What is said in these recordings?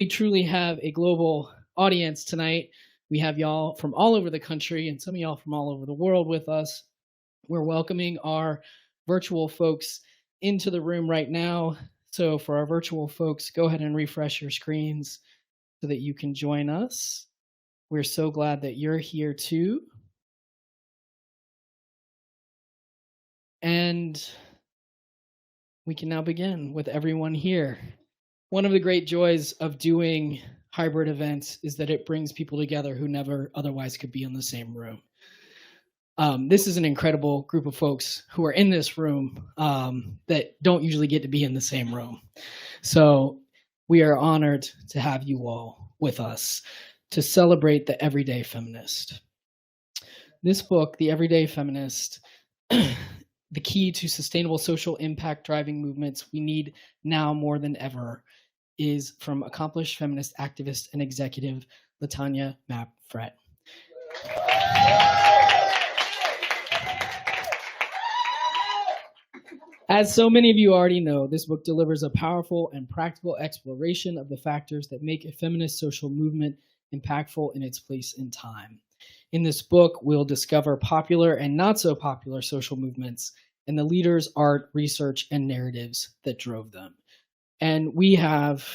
We truly have a global audience tonight. We have y'all from all over the country and some of y'all from all over the world with us. We're welcoming our virtual folks into the room right now. So for our virtual folks, go ahead and refresh your screens so that you can join us. We're so glad that you're here too. And we can now begin with everyone here. One of the great joys of doing hybrid events is that it brings people together who never otherwise could be in the same room. This is an incredible group of folks who are in this room that don't usually get to be in the same room. So we are honored to have you all with us to celebrate the everyday feminist. This book, The Everyday Feminist, the key to sustainable social impact driving movements we need now more than ever, is from accomplished feminist activist and executive LaTanya Mapp-Frett. As so many of you already know, this book delivers a powerful and practical exploration of the factors that make a feminist social movement impactful in its place in time. In this book, we'll discover popular and not so popular social movements and the leaders, art, research, and narratives that drove them. And we have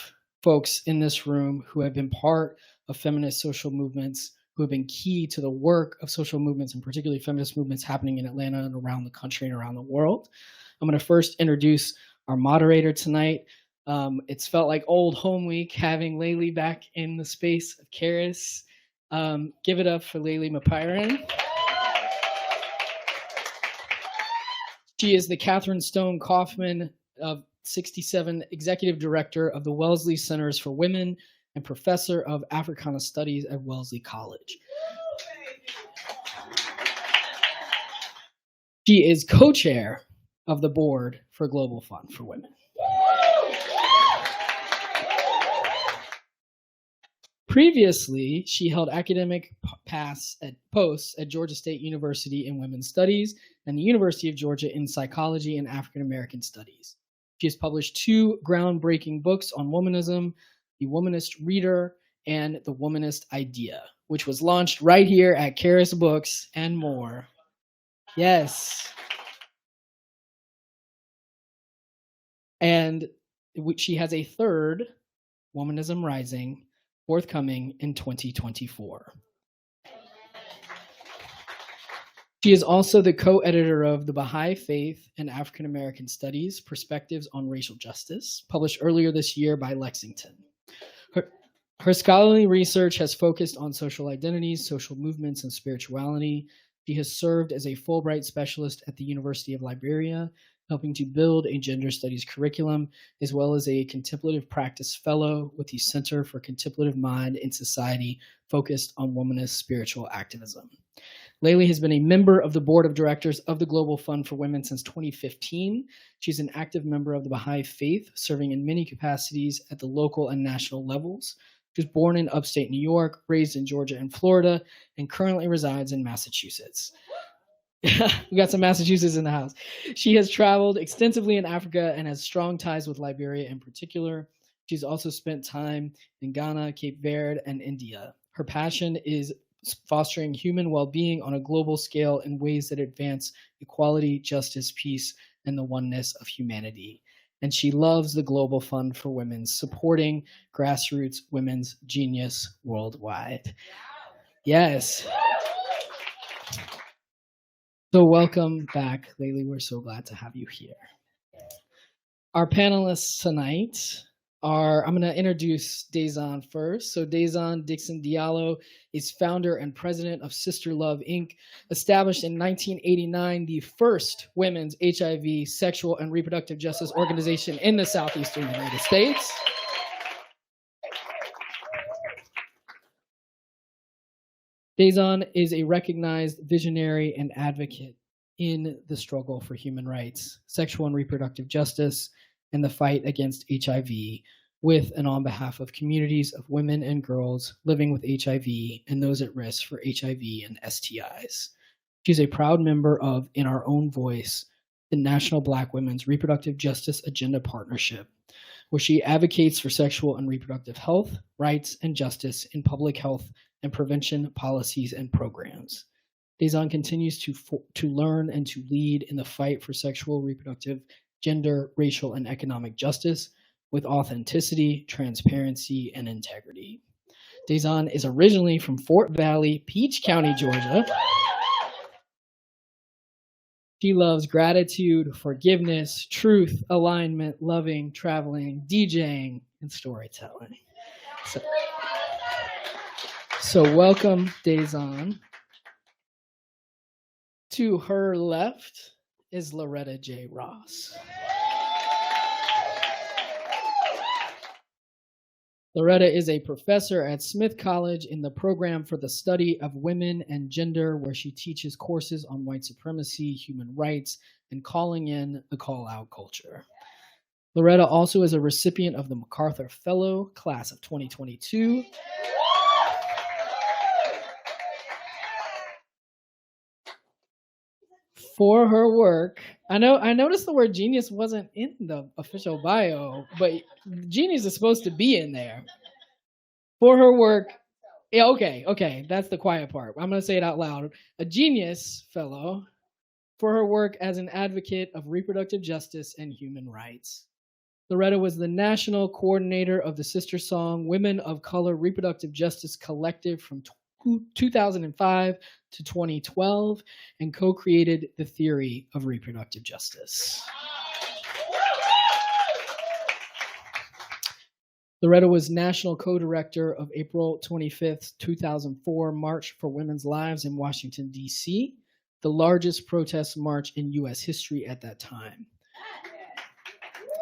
folks in this room who have been part of feminist social movements, who have been key to the work of social movements, and particularly feminist movements happening in Atlanta and around the country and around the world. I'm going to first introduce our moderator tonight. It's felt like old home week having Layli back in the space of Karis. Give it up for Layli Mapiran. She is the Catherine Stone Kaufman of 67 Executive Director of the Wellesley Centers for Women and Professor of Africana Studies at Wellesley College. She is co-chair of the board for Global Fund for Women. Previously, she held academic posts at Georgia State University in Women's Studies and the University of Georgia in Psychology and African American Studies. She has published 2 groundbreaking books on womanism, The Womanist Reader and The Womanist Idea, which was launched right here at Karis Books and more. Yes. And she has a 3rd, Womanism Rising, forthcoming in 2024. She is also the co-editor of The Baha'i Faith and African American Studies, Perspectives on Racial Justice, published earlier this year by Lexington. Her scholarly research has focused on social identities, social movements, and spirituality. She has served as a Fulbright specialist at the University of Liberia, helping to build a gender studies curriculum, as well as a contemplative practice fellow with the Center for Contemplative Mind in Society, focused on womanist spiritual activism. Layli has been a member of the board of directors of the Global Fund for Women since 2015. She's an active member of the Baha'i Faith, serving in many capacities at the local and national levels. She was born in upstate New York, raised in Georgia and Florida, and currently resides in Massachusetts. We got some Massachusetts in the house. She has traveled extensively in Africa and has strong ties with Liberia in particular. She's also spent time in Ghana, Cape Verde, and India. Her passion is fostering human well-being on a global scale in ways that advance equality, justice, peace, and the oneness of humanity. And she loves the Global Fund for Women, supporting grassroots women's genius worldwide. Yes. So welcome back, Layli. We're so glad to have you here. Our panelists tonight are, I'm going to introduce Dazon first. So Dazon Dixon Diallo is founder and president of Sister Love, Inc., established in 1989, the first women's HIV, sexual, and reproductive justice organization in the Southeastern United States. Dazon is a recognized visionary and advocate in the struggle for human rights, sexual and reproductive justice, and the fight against HIV, with and on behalf of communities of women and girls living with HIV and those at risk for HIV and STIs. She's a proud member of In Our Own Voice, the National Black Women's Reproductive Justice Agenda Partnership, where she advocates for sexual and reproductive health, rights, and justice in public health and prevention policies and programs. Dazon continues to learn and to lead in the fight for sexual, reproductive, gender, racial, and economic justice with authenticity, transparency, and integrity. Dazon is originally from Fort Valley, Peach County, Georgia. She loves gratitude, forgiveness, truth, alignment, loving, traveling, DJing, and storytelling. So welcome, Dazon. To her left is Loretta J. Ross. Loretta is a professor at Smith College in the program for the study of women and gender, where she teaches courses on white supremacy, human rights, and calling in the call-out culture. Loretta also is a recipient of the MacArthur Fellow, class of 2022. For her work, I noticed the word genius wasn't in the official bio, but genius is supposed to be in there. For her work, yeah, okay, that's the quiet part. I'm going to say it out loud. A Genius Fellow for her work as an advocate of reproductive justice and human rights. Loretta was the national coordinator of the sister song Women of Color Reproductive Justice Collective from 2005 to 2012 and co-created the theory of reproductive justice. Loretta was national co-director of April 25th, 2004 March for Women's Lives in Washington, D.C., the largest protest march in U.S. history at that time.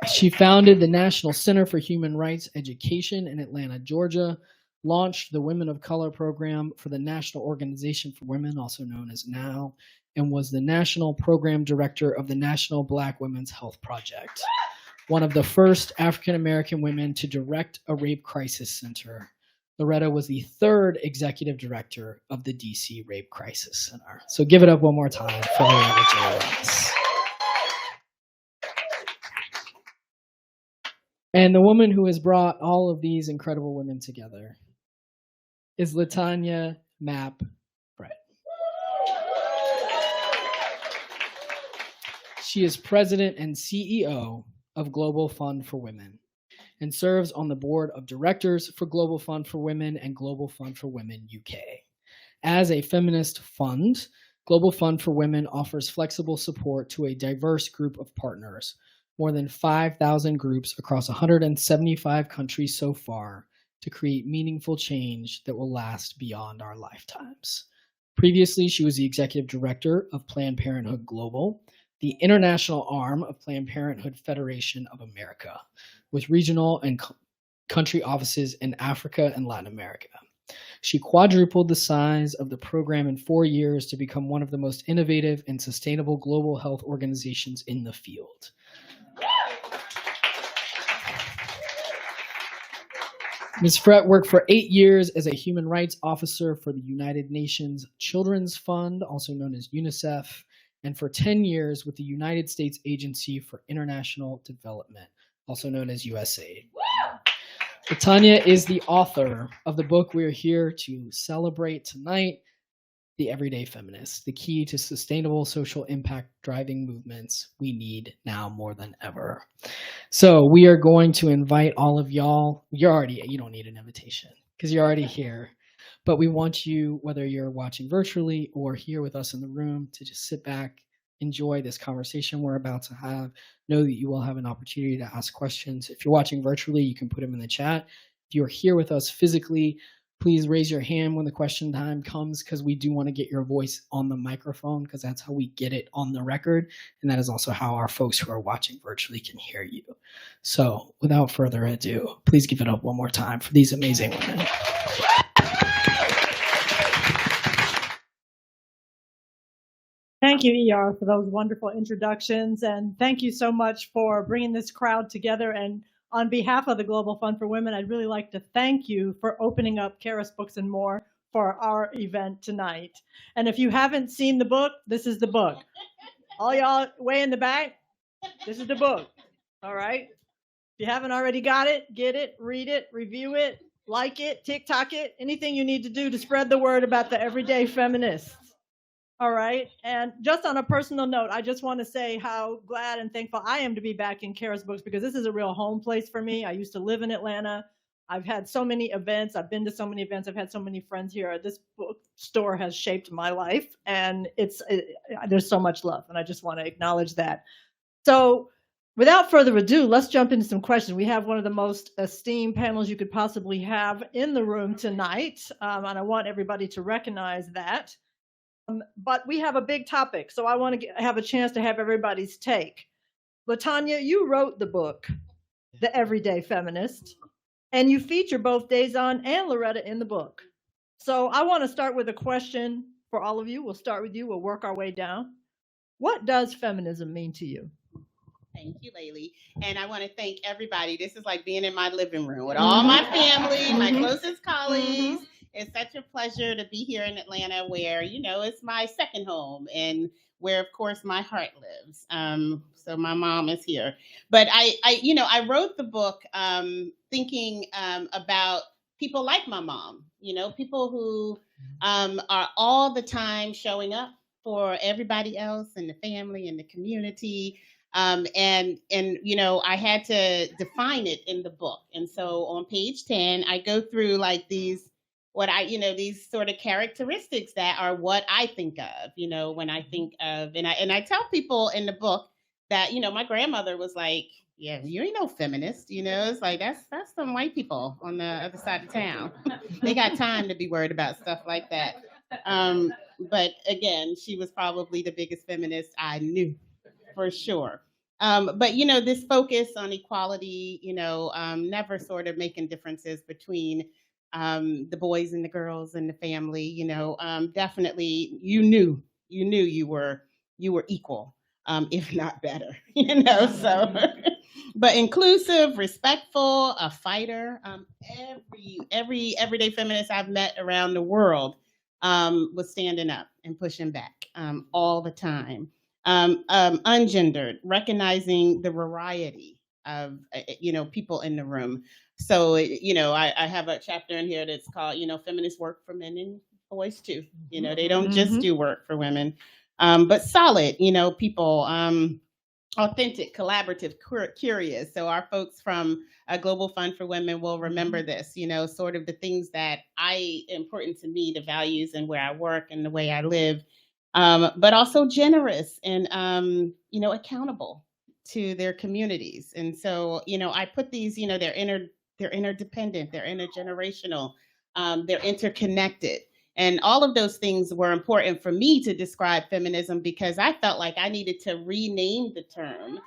She founded the National Center for Human Rights Education in Atlanta, Georgia, launched the Women of Color program for the National Organization for Women, also known as NOW, and was the national program director of the National Black Women's Health Project, one of the first African-American women to direct a rape crisis center. Loretta was the third executive director of the DC Rape Crisis Center. So give it up one more time for Loretta J. Ross. And the woman who has brought all of these incredible women together is Latanya Mapp Brett. She is president and CEO of Global Fund for Women and serves on the board of directors for Global Fund for Women and Global Fund for Women UK. As a feminist fund, Global Fund for Women offers flexible support to a diverse group of partners, more than 5,000 groups across 175 countries so far, to create meaningful change that will last beyond our lifetimes. Previously, she was the executive director of Planned Parenthood Global, the international arm of Planned Parenthood Federation of America, with regional and country offices in Africa and Latin America. She quadrupled the size of the program in 4 years to become one of the most innovative and sustainable global health organizations in the field. Ms. Frett worked for 8 years as a human rights officer for the United Nations Children's Fund, also known as UNICEF, and for 10 years with the United States Agency for International Development, also known as USAID. Latanya is the author of the book we are here to celebrate tonight, The Everyday Feminist, the key to sustainable social impact driving movements we need now more than ever. So we are going to invite all of y'all. You don't need an invitation because you're already here. But we want you, whether you're watching virtually or here with us in the room, to just sit back, enjoy this conversation we're about to have. Know that you will have an opportunity to ask questions. If you're watching virtually, you can put them in the chat. If you're here with us physically, please raise your hand when the question time comes, because we do want to get your voice on the microphone, because that's how we get it on the record. And that is also how our folks who are watching virtually can hear you. So without further ado, please give it up one more time for these amazing women. Thank you, ER, for those wonderful introductions. And thank you so much for bringing this crowd together. And on behalf of the Global Fund for Women, I'd really like to thank you for opening up Karis Books and More for our event tonight. And if you haven't seen the book, this is the book. All y'all way in the back, this is the book. All right. If you haven't already got it, get it, read it, review it, like it, TikTok it, anything you need to do to spread the word about the everyday feminists. All right. And just on a personal note, I just want to say how glad and thankful I am to be back in Kara's Books, because this is a real home place for me. I used to live in Atlanta. I've had so many events. I've been to so many events. I've had so many friends here. This bookstore has shaped my life, and there's so much love, and I just want to acknowledge that. So without further ado, let's jump into some questions. We have one of the most esteemed panels you could possibly have in the room tonight, and I want everybody to recognize that. But we have a big topic, so I want to have a chance to have everybody's take. LaTanya, you wrote the book, The Everyday Feminist, and you feature both Dazon and Loretta in the book. So I want to start with a question for all of you. We'll start with you. We'll work our way down. What does feminism mean to you? Thank you, Laylee. And I want to thank everybody. This is like being in my living room with all my family, my closest colleagues. It's such a pleasure to be here in Atlanta, where, you know, it's my second home and where, of course, my heart lives. So my mom is here. But I wrote the book thinking about people like my mom, you know, people who are all the time showing up for everybody else in the family and the community. And you know, I had to define it in the book. And so on page 10, I go through like these sort of characteristics that are what I think of, you know, when I think of, and I tell people in the book that, you know, my grandmother was like, yeah, you ain't no feminist, you know, it's like, that's some white people on the other side of town. They got time to be worried about stuff like that. But again, she was probably the biggest feminist I knew, for sure. But, you know, this focus on equality, you know, never sort of making differences between the boys and the girls and the family, you know, definitely you knew you were equal, if not better, you know, so, but inclusive, respectful, a fighter. Every everyday feminist I've met around the world was standing up and pushing back all the time. Ungendered, recognizing the variety of, you know, people in the room. So, you know, I have a chapter in here that's called, you know, feminist work for men and boys too. You know, they don't just do work for women, but solid, you know, people, authentic, collaborative, curious. So our folks from Global Fund for Women will remember this, you know, sort of the things that important to me, the values and where I work and the way I live, but also generous and, you know, accountable to their communities. And so, you know, I put these, you know, they're interdependent, they're intergenerational, they're interconnected. And all of those things were important for me to describe feminism, because I felt like I needed to rename the term,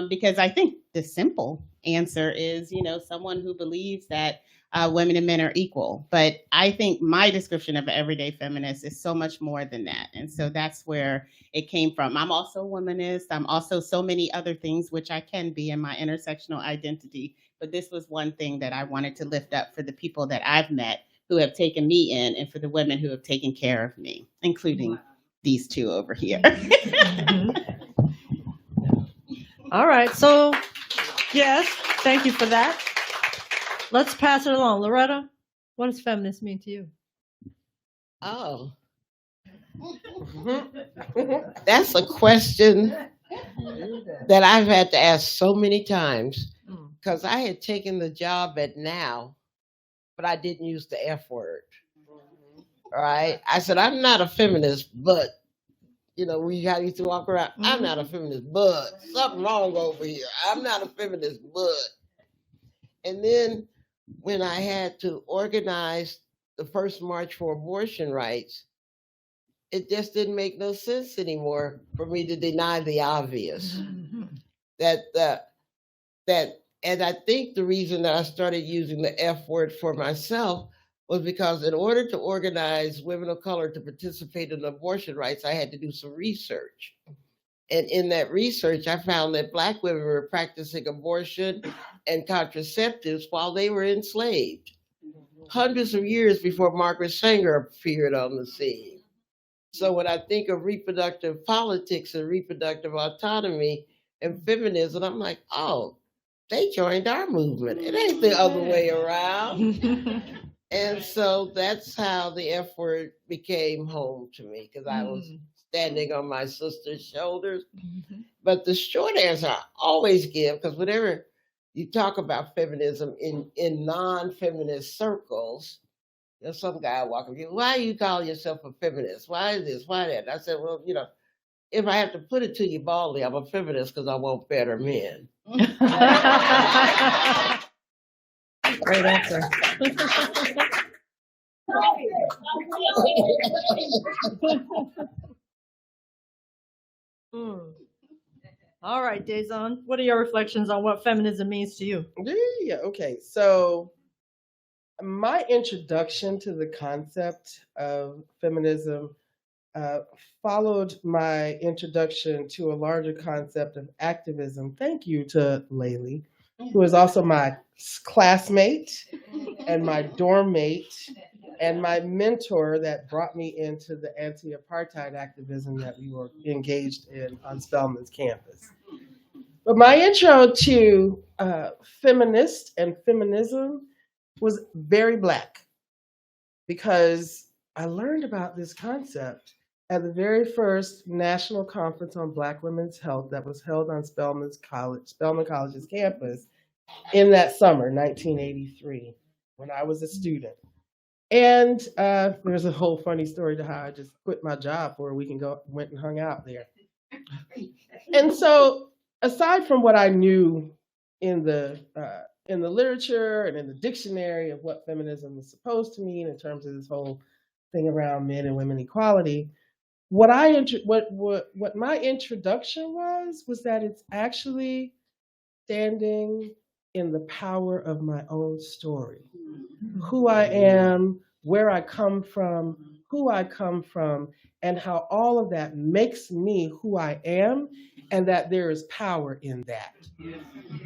because I think the simple answer is, you know, someone who believes that women and men are equal. But I think my description of an everyday feminist is so much more than that. And so that's where it came from. I'm also a womanist. I'm also so many other things, which I can be in my intersectional identity. But this was one thing that I wanted to lift up for the people that I've met who have taken me in, and for the women who have taken care of me, including these two over here. All right. So, yes, thank you for that. Let's pass it along. Loretta, what does feminist mean to you? Oh, that's a question that I've had to ask so many times, because I had taken the job at Now, but I didn't use the F word. All right. I said, I'm not a feminist, but, you know, we used to walk around, I'm not a feminist, but something wrong over here. I'm not a feminist, but. And then when I had to organize the first March for Abortion Rights, it just didn't make no sense anymore for me to deny the obvious. And I think the reason that I started using the F word for myself was because in order to organize women of color to participate in abortion rights, I had to do some research. And in that research, I found that Black women were practicing abortion and contraceptives while they were enslaved, hundreds of years before Margaret Sanger appeared on the scene. So when I think of reproductive politics and reproductive autonomy and feminism, I'm like, oh, they joined our movement. It ain't the other way around. And so that's how the F word became home to me, because I was standing on my sister's shoulders. But the short answer I always give, because whenever you talk about feminism in non-feminist circles, there's some guy walking you, why you call yourself a feminist? Why this? Why that? And I said, well, if I have to put it to you baldly, I'm a feminist because I want better men. Great answer. All right, Dazon, what are your reflections on what feminism means to you? Yeah, okay. So my introduction to the concept of feminism followed my introduction to a larger concept of activism. Thank you to Laylee, who is also my classmate and my dorm mate and my mentor that brought me into the anti-apartheid activism that we were engaged in on Spelman's campus. But my intro to feminist and feminism was very Black, because I learned about this concept at the very first National Conference on Black Women's Health that was held on Spelman College's campus in that summer, 1983, when I was a student. And there's a whole funny story to how I just quit my job for a week and went and hung out there. And so, aside from what I knew in the literature and in the dictionary of what feminism was supposed to mean in terms of this whole thing around men and women equality, what my introduction was that it's actually standing in the power of my own story. Who I am, where I come from, who I come from, and how all of that makes me who I am, and that there is power in that.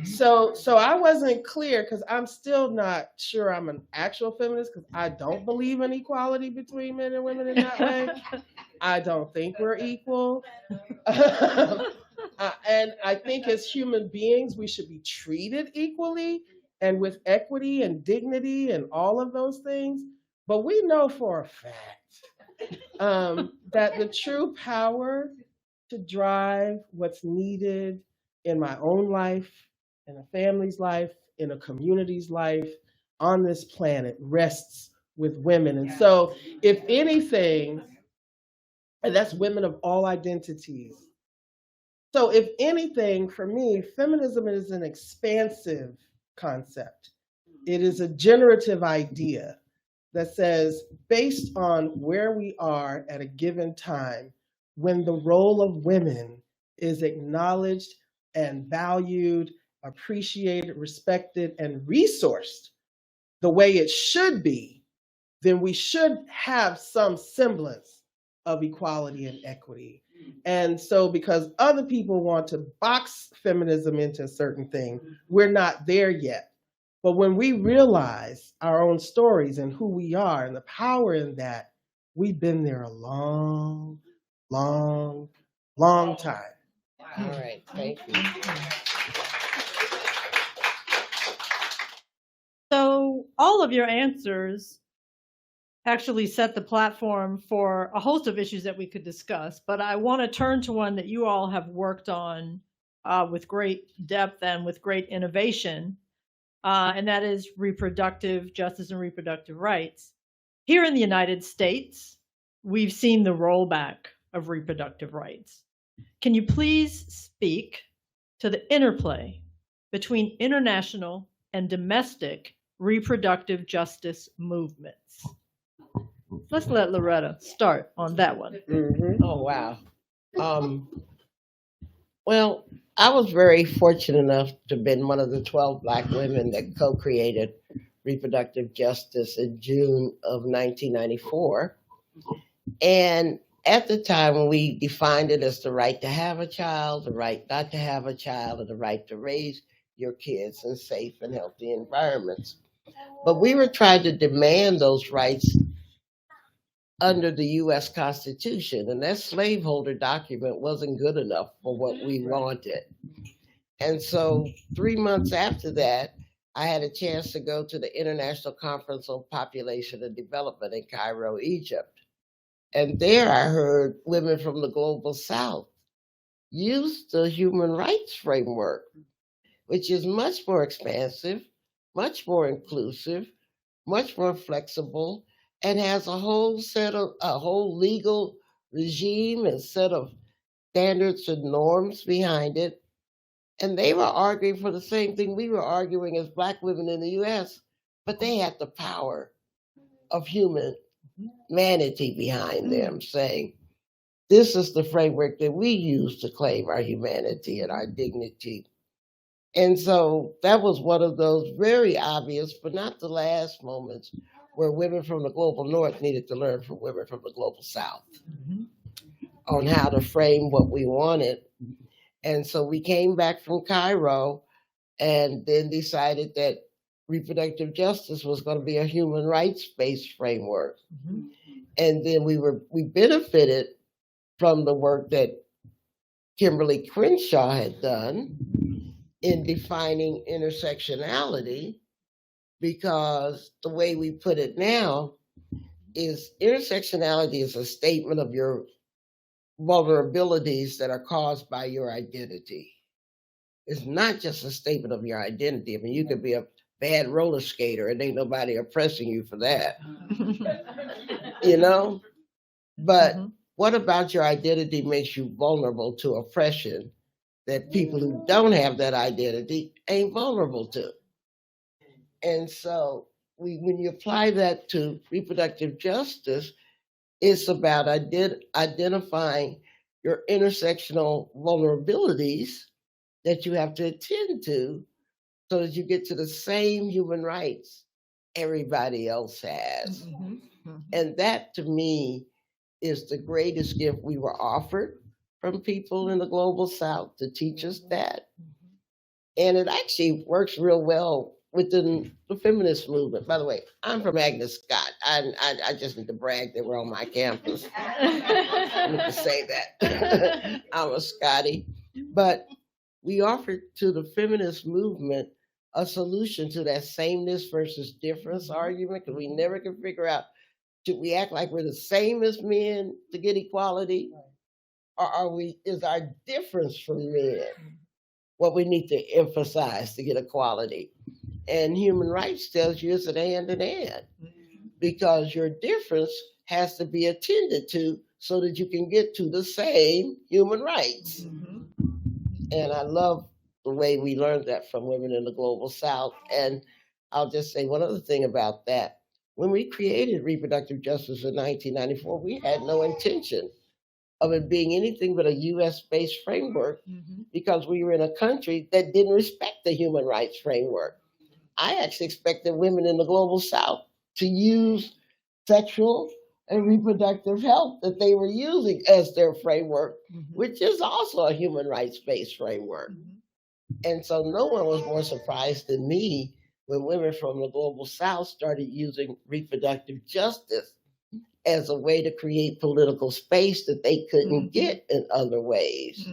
So I wasn't clear, because I'm still not sure I'm an actual feminist, because I don't believe in equality between men and women in that way. I don't think we're equal. And I think as human beings, we should be treated equally and with equity and dignity and all of those things. But we know for a fact that the true power to drive what's needed in my own life, in a family's life, in a community's life, on this planet rests with women. And so if anything, and that's women of all identities. So if anything, for me, feminism is an expansive concept. It is a generative idea that says, based on where we are at a given time, when the role of women is acknowledged and valued, appreciated, respected, and resourced the way it should be, then we should have some semblance of equality and equity. And so because other people want to box feminism into a certain thing, we're not there yet. But when we realize our own stories and who we are and the power in that, we've been there a long, long, long time. All right, thank you. So all of your answers actually set the platform for a host of issues that we could discuss, but I want to turn to one that you all have worked on with great depth and with great innovation, and that is reproductive justice and reproductive rights. Here in the United States, we've seen the rollback of reproductive rights. Can you please speak to the interplay between international and domestic reproductive justice movements? Let's let Loretta start on that one. Mm-hmm. Oh, wow. Well, I was very fortunate enough to have been one of the 12 Black women that co-created reproductive justice in June of 1994. And at the time, we defined it as the right to have a child, the right not to have a child, and the right to raise your kids in safe and healthy environments. But we were trying to demand those rights under the U.S. Constitution, and that slaveholder document wasn't good enough for what we wanted. And so 3 months after that, I had a chance to go to the International Conference on Population and Development in Cairo, Egypt. And there I heard women from the Global South use the human rights framework, which is much more expansive, much more inclusive, much more flexible, and has a whole legal regime and set of standards and norms behind it. And they were arguing for the same thing we were arguing as Black women in the US, but they had the power of humanity behind them, saying, this is the framework that we use to claim our humanity and our dignity. And so that was one of those very obvious, but not the last moments where women from the global north needed to learn from women from the global south on how to frame what we wanted. And so we came back from Cairo and then decided that reproductive justice was going to be a human rights-based framework. And then we benefited from the work that Kimberly Crenshaw had done in defining intersectionality, because the way we put it now is intersectionality is a statement of your vulnerabilities that are caused by your identity. It's not just a statement of your identity. I mean, you could be a bad roller skater and ain't nobody oppressing you for that, you know? But what about your identity makes you vulnerable to oppression that people who don't have that identity ain't vulnerable to? And so when you apply that to reproductive justice, it's about identifying your intersectional vulnerabilities that you have to attend to so that you get to the same human rights everybody else has. And that, to me, is the greatest gift we were offered from people in the global south, to teach us that. And it actually works real well within the feminist movement. By the way, I'm from Agnes Scott. I just need to brag that we're on my campus. I need to say that. I'm a Scottie. But we offered to the feminist movement a solution to that sameness versus difference argument, because we never can figure out, should we act like we're the same as men to get equality? Or is our difference from men what we need to emphasize to get equality? And human rights tells you it's an and, because your difference has to be attended to so that you can get to the same human rights. And I love the way we learned that from women in the global south. And I'll just say one other thing about that. When we created reproductive justice in 1994, we had no intention of it being anything but a US-based framework, because we were in a country that didn't respect the human rights framework. I actually expected women in the global south to use sexual and reproductive health that they were using as their framework, which is also a human rights-based framework. And so no one was more surprised than me when women from the global south started using reproductive justice as a way to create political space that they couldn't get in other ways.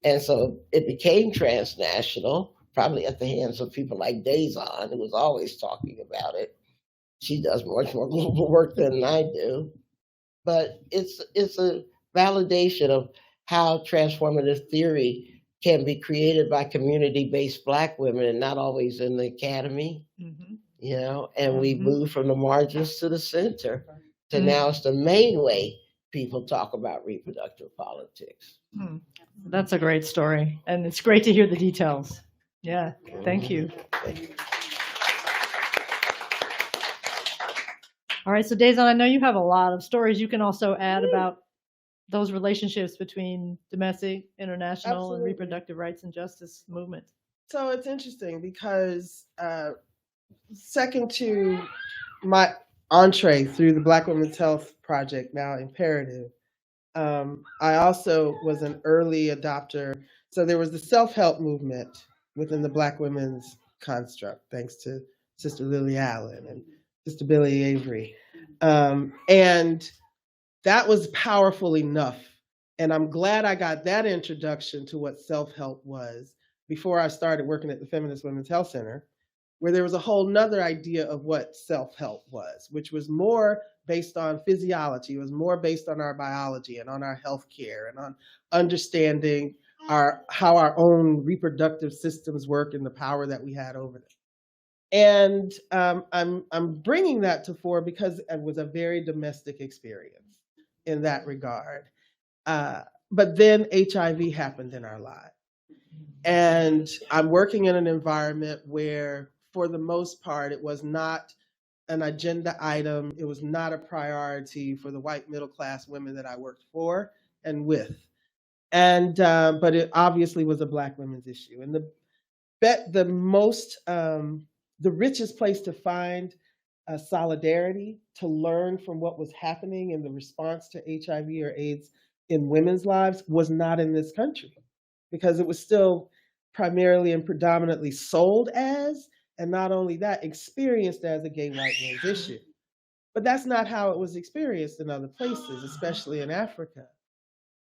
And so it became transnational, probably at the hands of people like Dazon, who was always talking about it. She does much more global work than I do. But it's a validation of how transformative theory can be created by community-based Black women and not always in the academy, you know, and we move from the margins to the center to now it's the main way people talk about reproductive politics. That's a great story. And it's great to hear the details. Yeah, thank you. All right, so Dazon, I know you have a lot of stories you can also add about those relationships between domestic, international, and reproductive rights and justice movement. So it's interesting because second to my entree through the Black Women's Health Project, now Imperative, I also was an early adopter. So there was the self-help movement within the Black women's construct, thanks to Sister Lily Allen and Sister Billie Avery. And that was powerful enough. And I'm glad I got that introduction to what self-help was, before I started working at the Feminist Women's Health Center, where there was a whole nother idea of what self-help was, which was more based on physiology. It was more based on our biology and on our health care and on understanding how our own reproductive systems work and the power that we had over them. And I'm bringing that to fore because it was a very domestic experience in that regard. But then HIV happened in our lives. And I'm working in an environment where, for the most part, it was not an agenda item. It was not a priority for the white middle class women that I worked for and with. And but it obviously was a Black women's issue. And the richest place to find solidarity, to learn from what was happening in the response to HIV or AIDS in women's lives, was not in this country, because it was still primarily and predominantly sold as, and not only that, experienced as a gay white man's issue. But that's not how it was experienced in other places, especially in Africa.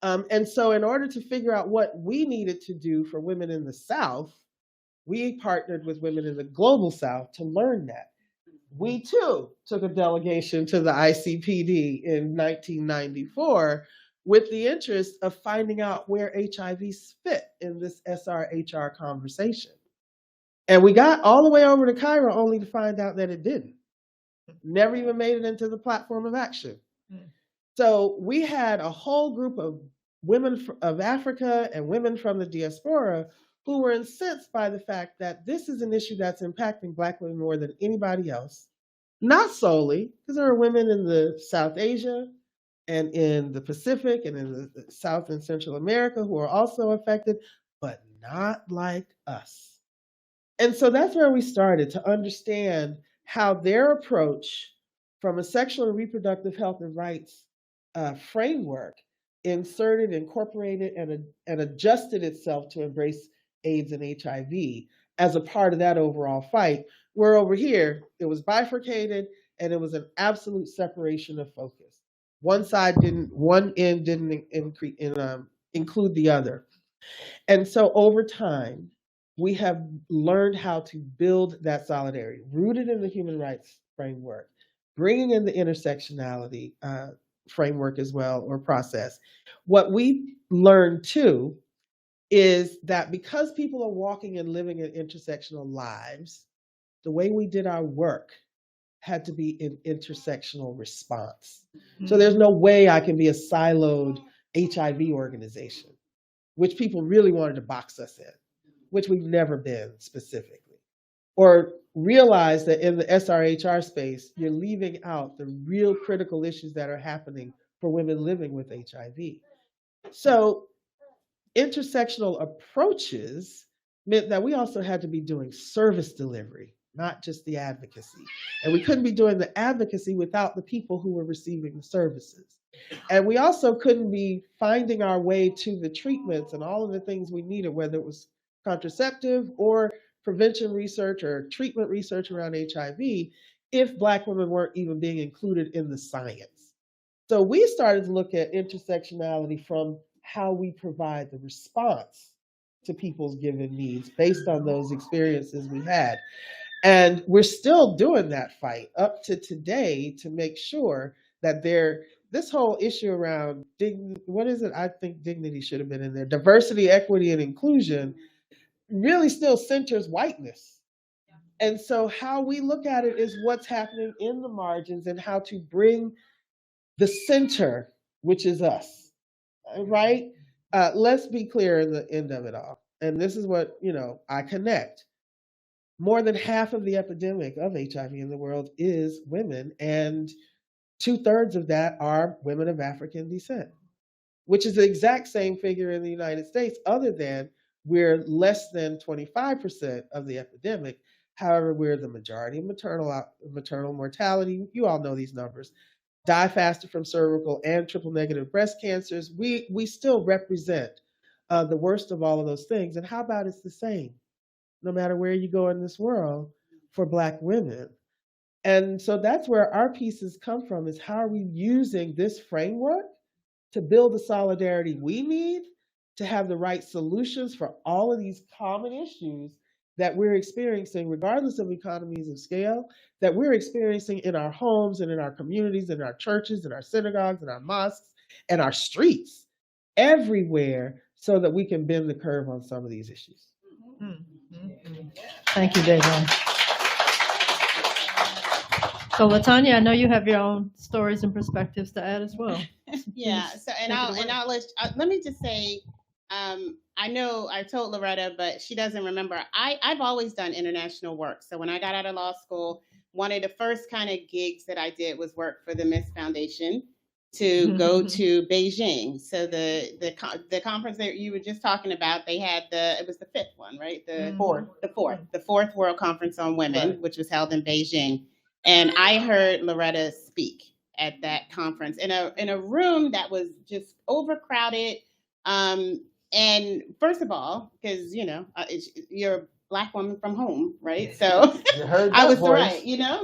And so in order to figure out what we needed to do for women in the South, we partnered with women in the global South to learn that. We too took a delegation to the ICPD in 1994 with the interest of finding out where HIVs fit in this SRHR conversation. And we got all the way over to Cairo only to find out that it didn't. Never even made it into the platform of action. So we had a whole group of women of Africa and women from the diaspora who were incensed by the fact that this is an issue that's impacting Black women more than anybody else. Not solely, because there are women in the South Asia and in the Pacific and in the South and Central America who are also affected, but not like us. And so that's where we started to understand how their approach from a sexual and reproductive health and rights framework incorporated, and adjusted itself to embrace AIDS and HIV as a part of that overall fight, where over here, it was bifurcated and it was an absolute separation of focus. One end didn't include the other. And so over time, we have learned how to build that solidarity, rooted in the human rights framework, bringing in the intersectionality framework as well, or process. What we learned too is that because people are walking and living in intersectional lives, the way we did our work had to be an intersectional response. So there's no way I can be a siloed HIV organization, which people really wanted to box us in, which we've never been specifically. Or realize that in the SRHR space, you're leaving out the real critical issues that are happening for women living with HIV. So intersectional approaches meant that we also had to be doing service delivery, not just the advocacy. And we couldn't be doing the advocacy without the people who were receiving the services. And we also couldn't be finding our way to the treatments and all of the things we needed, whether it was contraceptive or prevention research or treatment research around HIV, if Black women weren't even being included in the science. So we started to look at intersectionality from how we provide the response to people's given needs based on those experiences we had. And we're still doing that fight up to today to make sure that this whole issue around what is it? I think dignity should have been in there. Diversity, equity, and inclusion really still centers whiteness. And so how we look at it is what's happening in the margins and how to bring the center, which is us, right? Let's be clear in the end of it all. And this is what, I connect. More than half of the epidemic of HIV in the world is women, and 2/3 of that are women of African descent, which is the exact same figure in the United States, other than we're less than 25% of the epidemic. However, we're the majority of maternal mortality. You all know these numbers. Die faster from cervical and triple negative breast cancers. We still represent the worst of all of those things. And how about it's the same, no matter where you go in this world, for Black women? And so that's where our pieces come from, is how are we using this framework to build the solidarity we need, to have the right solutions for all of these common issues that we're experiencing, regardless of economies of scale, that we're experiencing in our homes and in our communities, in our churches, in our synagogues, in our mosques, and our streets, everywhere, so that we can bend the curve on some of these issues. Thank you, Devon. So, LaTanya, I know you have your own stories and perspectives to add as well. Yeah. So, let me just say, I know I told Loretta, but she doesn't remember. I've always done international work. So when I got out of law school, one of the first kind of gigs that I did was work for the Miss Foundation to go to Beijing. So the conference that you were just talking about, they had it was the fifth one, right? The fourth World Conference on Women, right, which was held in Beijing. And I heard Loretta speak at that conference in a room that was just overcrowded. And first of all, because you're a Black woman from home, right? So I was right,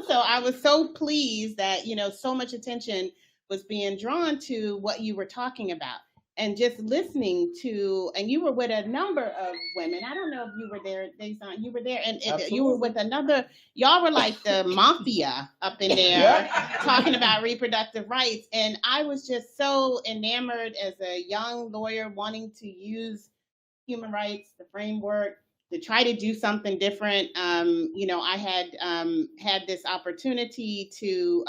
so I was so pleased that so much attention was being drawn to what you were talking about, and just listening to, and you were with a number of women. I don't know if you were there, Desan, you were there, and you were with another, y'all were like the mafia up in there talking about reproductive rights. And I was just so enamored as a young lawyer wanting to use human rights, the framework, to try to do something different. I had this opportunity to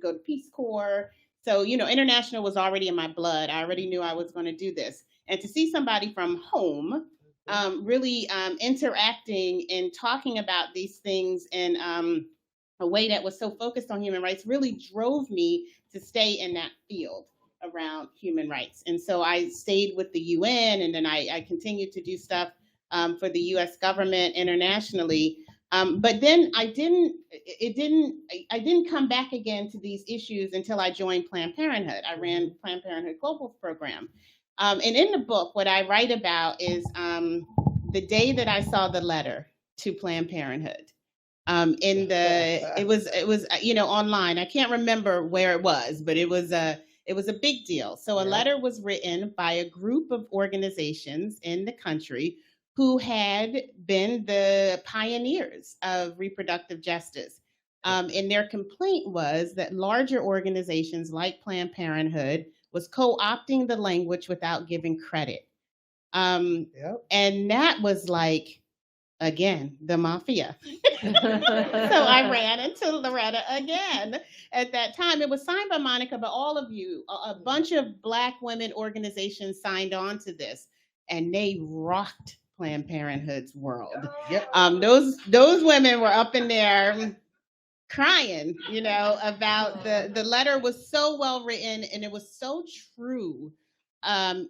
go to Peace Corps. So, international was already in my blood. I already knew I was going to do this. And to see somebody from home really interacting and talking about these things in a way that was so focused on human rights really drove me to stay in that field around human rights. And so I stayed with the UN, and then I continued to do stuff for the US government internationally. But then I didn't come back again to these issues until I joined Planned Parenthood. I ran Planned Parenthood Global Program. And in the book, what I write about is the day that I saw the letter to Planned Parenthood. It was online. I can't remember where it was, but it was a big deal. So a letter was written by a group of organizations in the country who had been the pioneers of reproductive justice. And their complaint was that larger organizations like Planned Parenthood was co-opting the language without giving credit. And that was like, again, the mafia. So I ran into Loretta again at that time. It was signed by Monica, but all of you, a bunch of Black women organizations signed on to this, and they rocked Planned Parenthood's world. Those women were up in there crying, about the letter was so well written, and it was so true.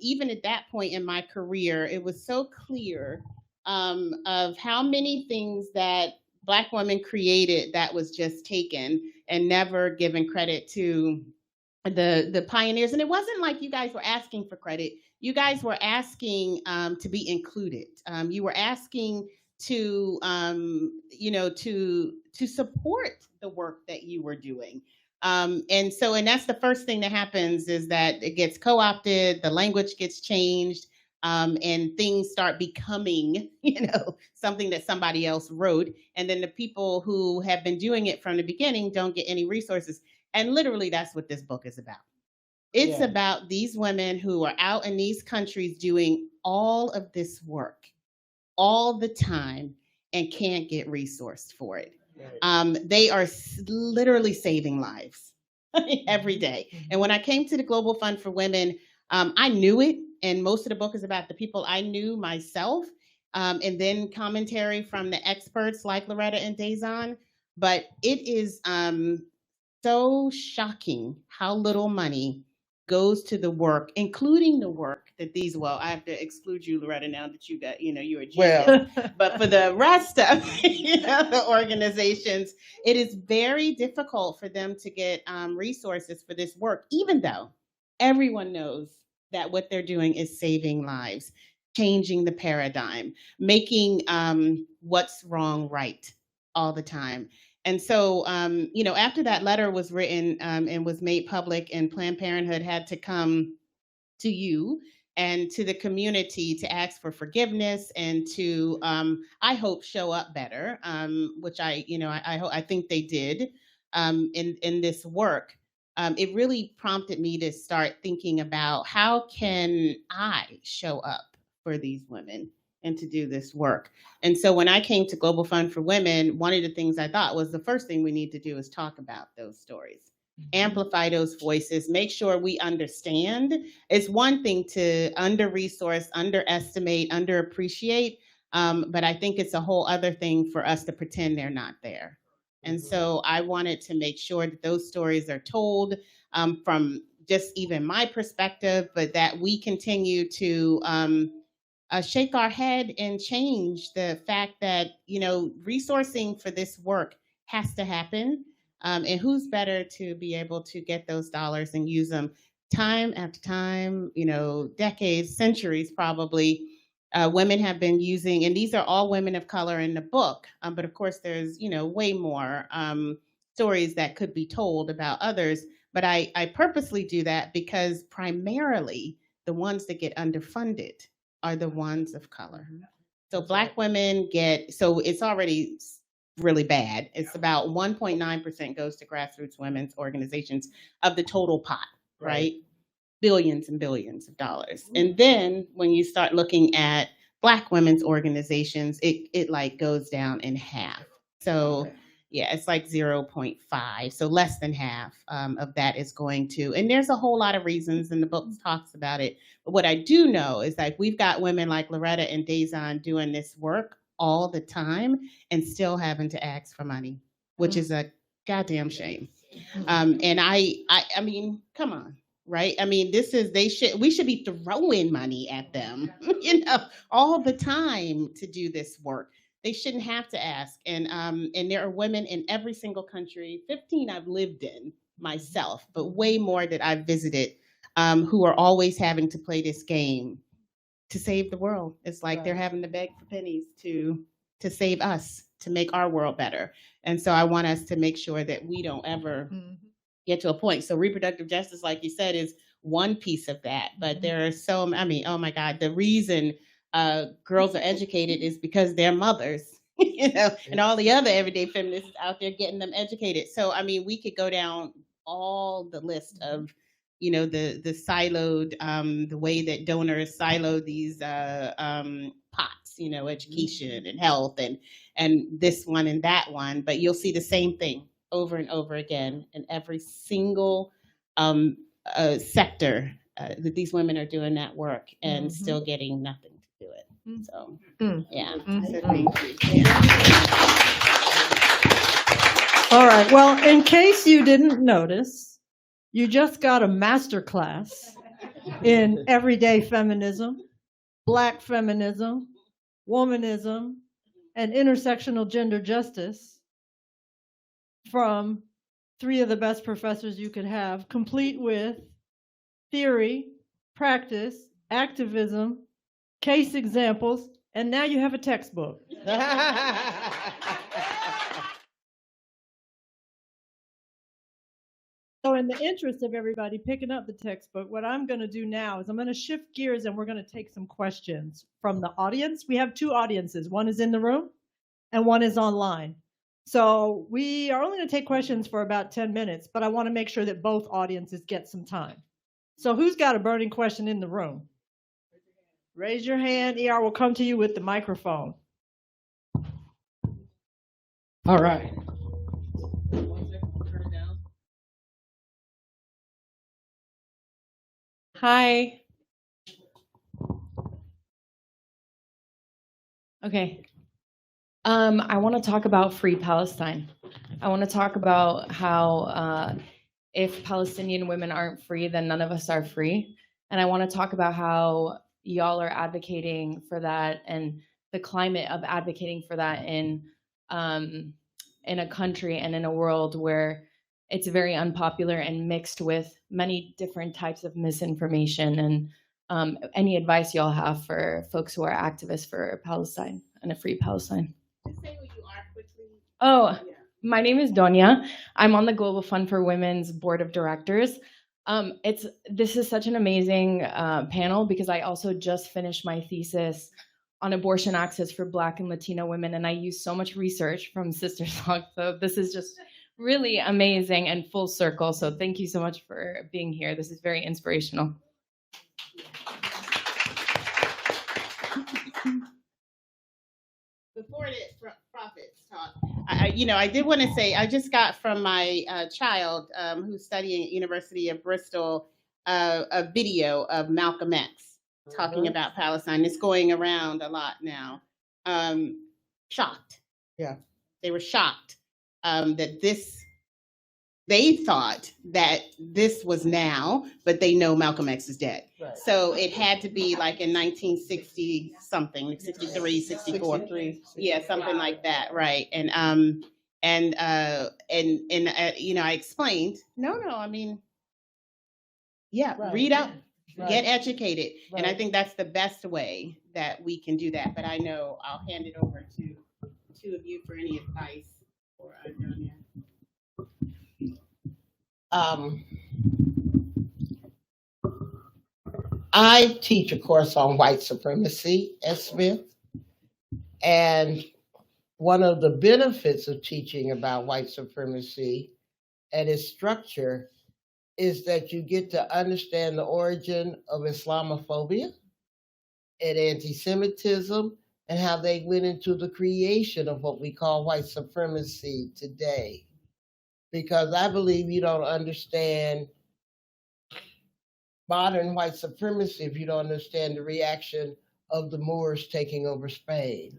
Even at that point in my career, it was so clear of how many things that Black women created that was just taken and never given credit to the pioneers. And it wasn't like you guys were asking for credit. You guys were asking to be included. You were asking to support the work that you were doing. And that's the first thing that happens, is that it gets co-opted, the language gets changed, and things start becoming, something that somebody else wrote. And then the people who have been doing it from the beginning don't get any resources. And literally, that's what this book is about. It's about these women who are out in these countries doing all of this work all the time and can't get resourced for it. They are literally saving lives every day. And when I came to the Global Fund for Women, I knew it. And most of the book is about the people I knew myself, and then commentary from the experts like Loretta and Desan. But it is so shocking how little money goes to the work, including the work that I have to exclude you, Loretta, now that you got, you're a genius. But for the rest of the organizations, it is very difficult for them to get resources for this work, even though everyone knows that what they're doing is saving lives, changing the paradigm, making what's wrong right all the time. And so, after that letter was written and was made public, and Planned Parenthood had to come to you and to the community to ask for forgiveness and to, I hope, show up better, which I think they did in this work. It really prompted me to start thinking about how can I show up for these women and to do this work. And so when I came to Global Fund for Women, one of the things I thought was the first thing we need to do is talk about those stories, amplify those voices, make sure we understand. It's one thing to under-resource, underestimate, underappreciate, but I think it's a whole other thing for us to pretend they're not there. And so I wanted to make sure that those stories are told from just even my perspective, but that we continue to shake our head and change the fact that, resourcing for this work has to happen. And who's better to be able to get those dollars and use them time after time, decades, centuries probably. Women have been using, and these are all women of color in the book, but of course there's, way more stories that could be told about others. But I purposely do that because primarily the ones that get underfunded are the ones of color. So Black women so it's already really bad. It's about 1.9% goes to grassroots women's organizations of the total pot, right? Billions and billions of dollars. And then when you start looking at Black women's organizations, it like goes down in half. So yeah, it's like 0.5. So less than half of that is going to, and there's a whole lot of reasons, and the book talks about it. But what I do know is like we've got women like Loretta and Dazon doing this work all the time and still having to ask for money, which is a goddamn shame. And I mean, come on. Right? I mean, we should be throwing money at them, all the time to do this work. They shouldn't have to ask. And there are women in every single country, 15 I've lived in myself, but way more that I've visited, who are always having to play this game to save the world. It's like they're having to beg for pennies to save us, to make our world better. And so I want us to make sure that we don't ever get to a point. So reproductive justice, like you said, is one piece of that. But there are oh my God, the reason girls are educated is because they're mothers, and all the other everyday feminists out there getting them educated. So, I mean, we could go down all the list of, the siloed, the way that donors silo these pots, education and health and this one and that one. But you'll see the same thing over and over again in every single sector that these women are doing that work and still getting nothing to do it. So, yeah. So thank you. All right. Well, in case you didn't notice, you just got a master class in everyday feminism, Black feminism, womanism, and intersectional gender justice from 3 of the best professors you could have, complete with theory, practice, activism, case examples, and now you have a textbook. So in the interest of everybody picking up the textbook, what I'm going to do now is I'm going to shift gears and we're going to take some questions from the audience. We have 2 audiences. One is in the room and one is online. So we are only going to take questions for about 10 minutes, but I want to make sure that both audiences get some time. So who's got a burning question in the room? Raise your hand. ER will come to you with the microphone. All right. Hi. Okay. I want to talk about Free Palestine. I want to talk about how if Palestinian women aren't free, then none of us are free. And I want to talk about how y'all are advocating for that and the climate of advocating for that in a country and in a world where it's very unpopular and mixed with many different types of misinformation. And any advice y'all have for folks who are activists for Palestine and a free Palestine? Just say who you are quickly. Oh, my name is Donia. I'm on the Global Fund for Women's Board of Directors. This is such an amazing panel because I also just finished my thesis on abortion access for Black and Latino women, and I used so much research from Sister Talk. So this is just really amazing and full circle. So thank you so much for being here. This is very inspirational. Before the profits talk, I did want to say I just got from my child who's studying at University of Bristol a video of Malcolm X talking about Palestine. It's going around a lot now. Shocked. Yeah. They were shocked that they thought that this was now, but they know Malcolm X is dead. Right. So it had to be like in 1960 something, 63, 64. 63, Yeah, something like that, right? And I explained, no, I mean, yeah, Right. read up, Right. get educated, and I Right. think that's the best way that we can do that. But I know I'll hand it over to two of you for any advice for Donia. I teach a course on white supremacy at Smith, and one of the benefits of teaching about white supremacy and its structure is that you get to understand the origin of Islamophobia and anti-Semitism and how they went into the creation of what we call white supremacy today. Because I believe you don't understand modern white supremacy if you don't understand the reaction of the Moors taking over Spain.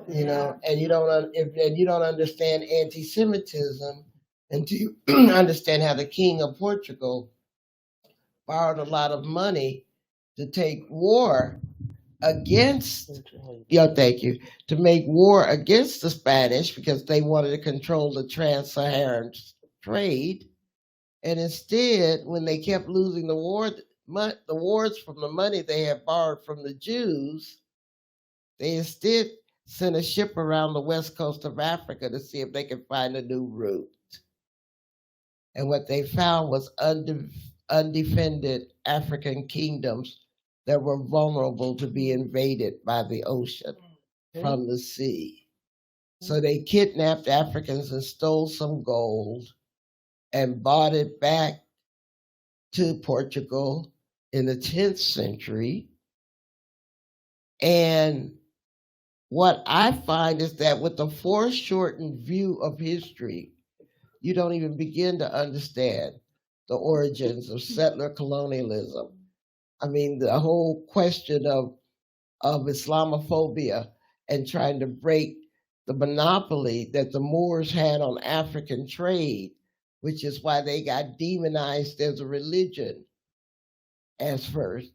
You know, and you don't understand anti-Semitism until you understand how the King of Portugal borrowed a lot of money to take war against, to make war against the Spanish because they wanted to control the trans-Saharan trade. And instead, when they kept losing the wars from the money they had borrowed from the Jews, they instead sent a ship around the west coast of Africa to see if they could find a new route. And what they found was undefended African kingdoms that were vulnerable to be invaded by the ocean from the sea. So they kidnapped Africans and stole some gold and brought it back to Portugal in the 10th century. And what I find is that with the foreshortened view of history, you don't even begin to understand the origins of settler colonialism. I mean, the whole question of Islamophobia and trying to break the monopoly that the Moors had on African trade, which is why they got demonized as a religion as first.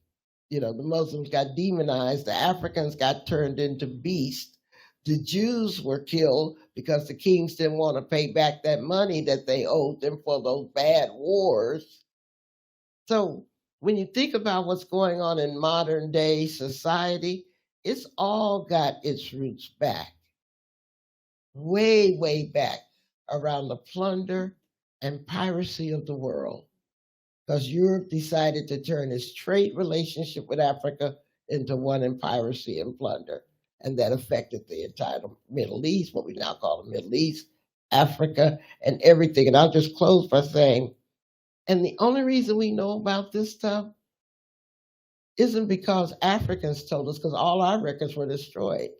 You know, the Muslims got demonized, the Africans got turned into beasts, the Jews were killed because the kings didn't want to pay back that money that they owed them for those bad wars. So when you think about what's going on in modern day society, it's all got its roots back, way, way back around the plunder and piracy of the world. Because Europe decided to turn its trade relationship with Africa into one in piracy and plunder. And that affected the entire Middle East, what we now call the Middle East, Africa, and everything. And I'll just close by saying, and the only reason we know about this stuff isn't because Africans told us, because all our records were destroyed.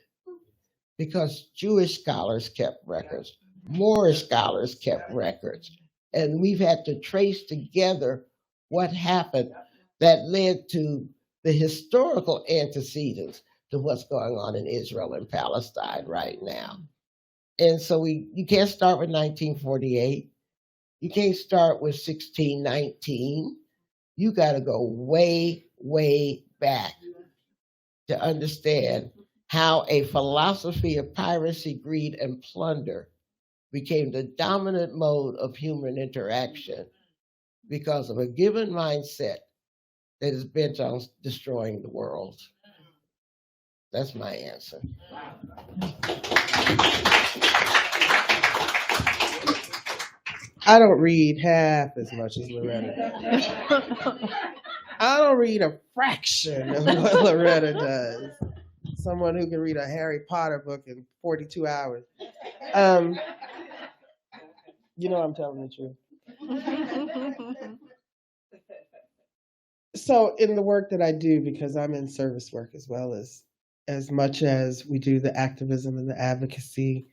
Because Jewish scholars kept records, Moorish scholars kept records. And we've had to trace together what happened that led to the historical antecedents to what's going on in Israel and Palestine right now. And so you can't start with 1948. You can't start with 1619. You got to go way, way back to understand how a philosophy of piracy, greed, and plunder became the dominant mode of human interaction because of a given mindset that is bent on destroying the world. That's my answer. I don't read half as much as Loretta does. I don't read a fraction of what Loretta does. Someone who can read a Harry Potter book in 42 hours. You know I'm telling the truth. So in the work that I do, because I'm in service work as much as we do the activism and the advocacy,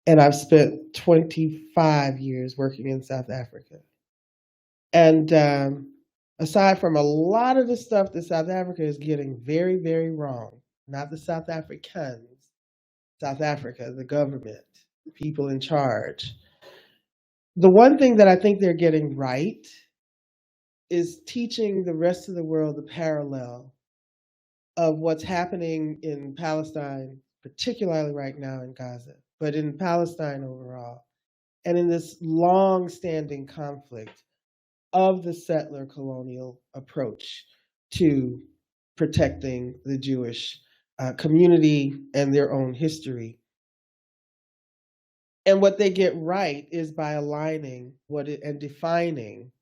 and I've spent 25 years working in South Africa. And aside from a lot of the stuff that South Africa is getting very, very wrong, not the South Africans, South Africa, the government, the people in charge. The one thing that I think they're getting right is teaching the rest of the world the parallel of what's happening in Palestine, particularly right now in Gaza, but in Palestine overall, and in this long-standing conflict of the settler colonial approach to protecting the Jewish community and their own history. And what they get right is by aligning and defining,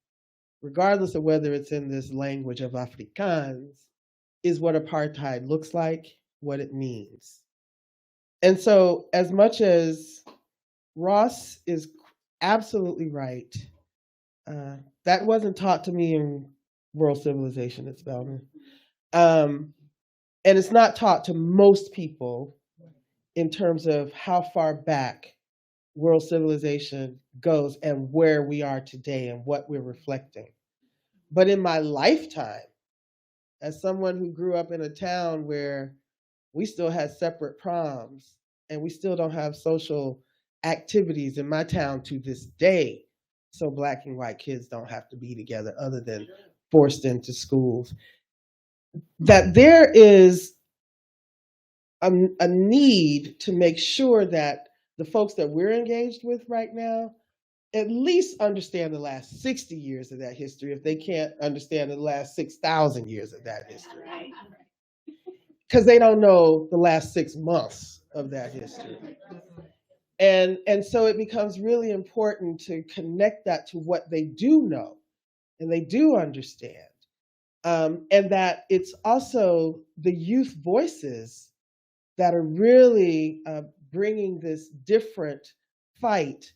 regardless of whether it's in this language of Afrikaans, is what apartheid looks like, what it means. And so as much as Ross is absolutely right, that wasn't taught to me in World Civilization at Spelman. And it's not taught to most people in terms of how far back World Civilization goes and where we are today and what we're reflecting. But in my lifetime, as someone who grew up in a town where we still had separate proms and we still don't have social activities in my town to this day, so Black and white kids don't have to be together other than forced into schools, that there is a need to make sure that the folks that we're engaged with right now at least understand the last 60 years of that history if they can't understand the last 6,000 years of that history. Because they don't know the last 6 months of that history. And so it becomes really important to connect that to what they do know and they do understand. And that it's also the youth voices that are really bringing this different fight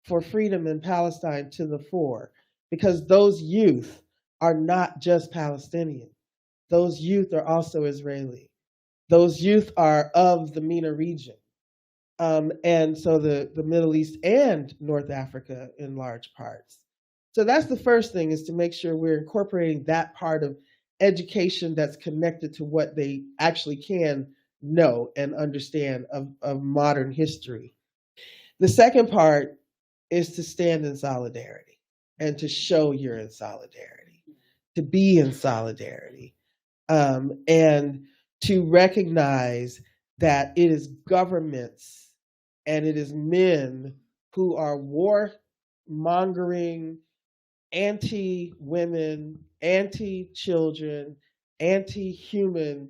for freedom in Palestine to the fore, because those youth are not just Palestinian. Those youth are also Israeli. Those youth are of the MENA region. And so the Middle East and North Africa in large parts. So that's the first thing, is to make sure we're incorporating that part of education that's connected to what they actually can know and understand of modern history. The second part is to stand in solidarity and to show you're in solidarity, to be in solidarity, and to recognize that it is governments and it is men who are war-mongering, anti-women, anti-children, anti-human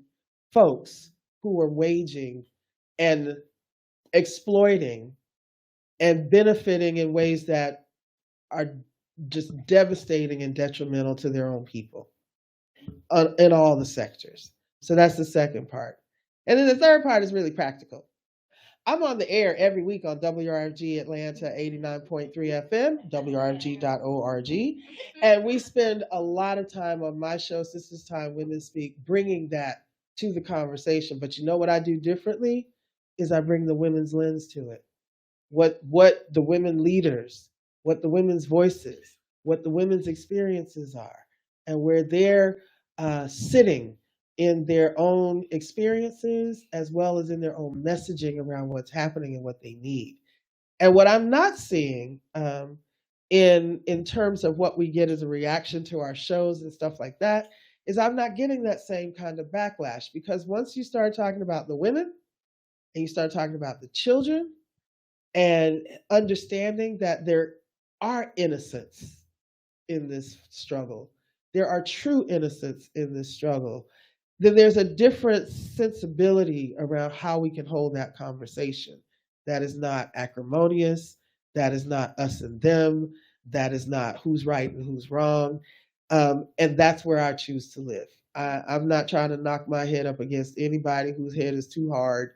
folks who are waging and exploiting and benefiting in ways that are just devastating and detrimental to their own people in all the sectors. So that's the second part. And then the third part is really practical. I'm on the air every week on WRFG Atlanta 89.3 FM, WRFG.org. And we spend a lot of time on my show, Sisters Time, Women Speak, bringing that to the conversation. But you know what I do differently is I bring the women's lens to it. What the women leaders, what the women's voices, what the women's experiences are, and where they're sitting in their own experiences as well as in their own messaging around what's happening and what they need. And what I'm not seeing in terms of what we get as a reaction to our shows and stuff like that is I'm not getting that same kind of backlash, because once you start talking about the women and you start talking about the children and understanding that there are innocents in this struggle, there are true innocents in this struggle, then there's a different sensibility around how we can hold that conversation that is not acrimonious, that is not us and them, that is not who's right and who's wrong. And that's where I choose to live. I'm not trying to knock my head up against anybody whose head is too hard.